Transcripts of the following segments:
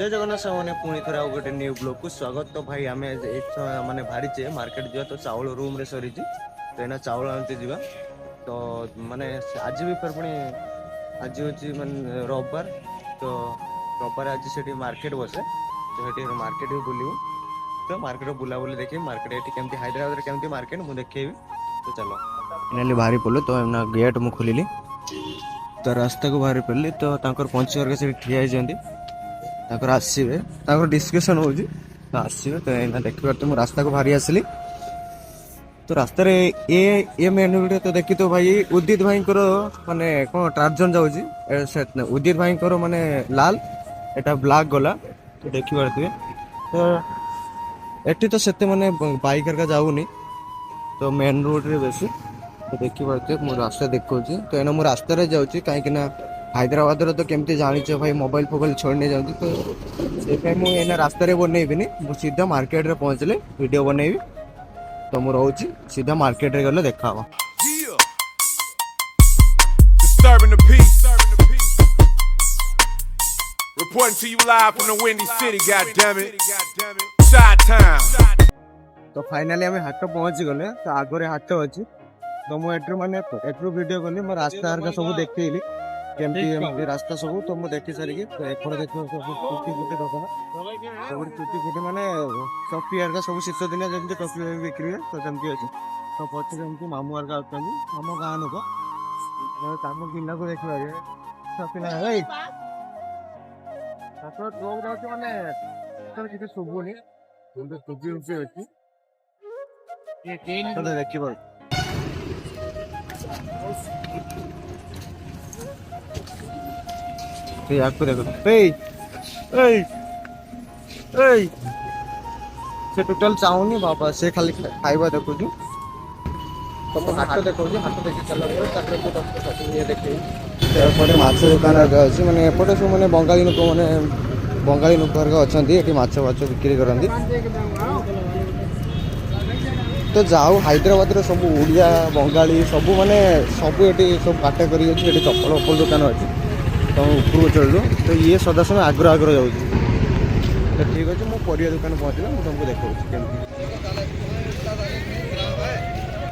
जय जगन्नाथ मैंने पुणी थे आउ गोटे न्यू ब्लॉग को स्वागत। तो भाई आम मैंने बाहरीचे मार्केट जा तो चाउल रूम रे सरी तो यहाँ चाउल आनते जा तो माने आज भी फिर पुणी आज हूँ माने रविवार तो रविवार आज से मार्केट बसे तो ये मार्केट भी बुलू तो मार्केट बुलाबुली देखिए मार्केट ये केमती हैदराबाद केमती मार्केट मुझे देखेबी तो चलो फाइनाली बाहरी पड़े तो गेट मुझे खोलिली तो रास्ता को बाहरी पड़ली तो पंच वर्ग से ठिया आसवे डिस्कसन हो आसवे तो यहाँ देखिए तो रास्ता को बाहरी आसली तो रास्ता ये मेन वीडियो तो देखी तो भाई उदित भाई माने कौन ट्रांसजन जाऊँगी उदित भाई माने लाल एटा ब्लैक गला तो देखी पारे तो एटी तो से माने बाइक का जाऊनी तो मेन रोड रे बेसी तो देखी पारे मो रास्ता देखो तो एना मो रास्ता रे जाऊँगी कहीं हैदराबाद तो केमती जानी भाई मोबाइल फोबाइल छोड़ने जाऊँगी तो से मुझे रास्ता रे बनईबिनी मुझे सीधा मार्केट रे पहुँचले वीडियो बनईबी तो मुझे रोची सीधा मार्केट रे गले देखा तो फाइनली आम हाट पहुँची गले तो आगे हाट अच्छी तो मुझे माने वीडियो कली मो रास्ता सब देखी केमती रास्ता सब तो मुझे देखी सारिकी तो एपटे देखो चुटी फुटी दुकान सब चुटी फुटी माने टॉफी हरका सब शीत दिन जमी टॉफी बिक्री हुए तो जमती अच्छे तो पचे जमी मामू हरका आम गाँ लोक पिला को देख पारे माने किसी शुभुनि टोपी उपी अच्छी देखिए आपको देखो से टोटल चाहूनी बाबा से खाली खाइबा देखो तो हाट देखो हाट देखी चल ये देखिए माछ दुकान अच्छी मैंने एपटे सब मैंने बंगाली लोक मैंने बंगाली लोक अच्छा ये माछ फाछ बिक्री करती तो जाऊ हैदराबाद रे सब ओडिया बंगाली सब माने सब ये सब काटेगरी अच्छी चप्पल वप्पल दुकान अच्छी तो ऊपर चलू तो ये सदा समय आग्रह आग्रह जाऊँ तो ठीक अच्छे मो परिया दुकान पहुँचला मुझे तुमको देखा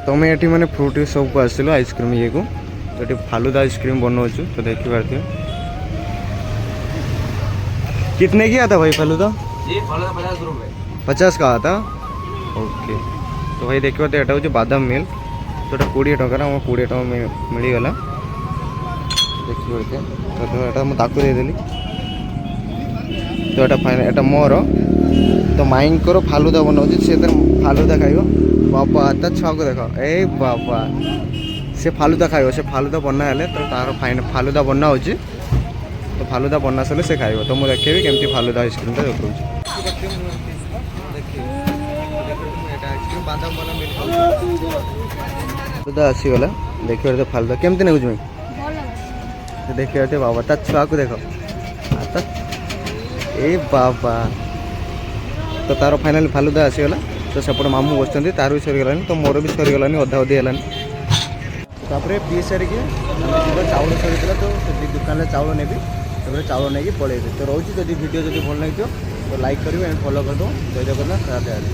तुम्हें ये मैंने फ्रूट सब को आसल आइसक्रीम ये को तो ये फालूदा आइसक्रीम बनाऊँ तो देखी पारे कितने की आता भाई फालूदा 50 का आता ओके तो भाई देखिए तो यहाँ हूँ बादाम मिल्क तो 20 टकर 20 टका मिलगला देखिए तो ये मुझे देदेली तो यहाँ मोर तो माइन को फालूदा बनाऊँ से फालूदा खाइब बाबा ता छुआ को देख ए बाबा से फालूदा खाइब से फालूदा बना हेले तो तार फालूदा बना हो तो फालूदा बना सारे से खाइब तो मुझे देखी केमती फालूदा आइसक्रीम टा देखा फालूदा आसीगला देखिए तो फालूदा केमती नागुच भाई देखिए बाबा ता छुआ को देख ए बाबा तो तार फाइनाल फालूदा आसीगला तो सेपटे मामू बस तार भी सरीगला तो मोर भी सरीगला अधा अधी है तापर पी सारिके चाउल सरीला तो दुकान चाउल नेबी चाउल नहीं पलैबी तो रोचे जब वीडियो जब भल लगे तो लाइक करेंगे एंड फॉलो कर दो जय जगन्नाथ राधे राधे।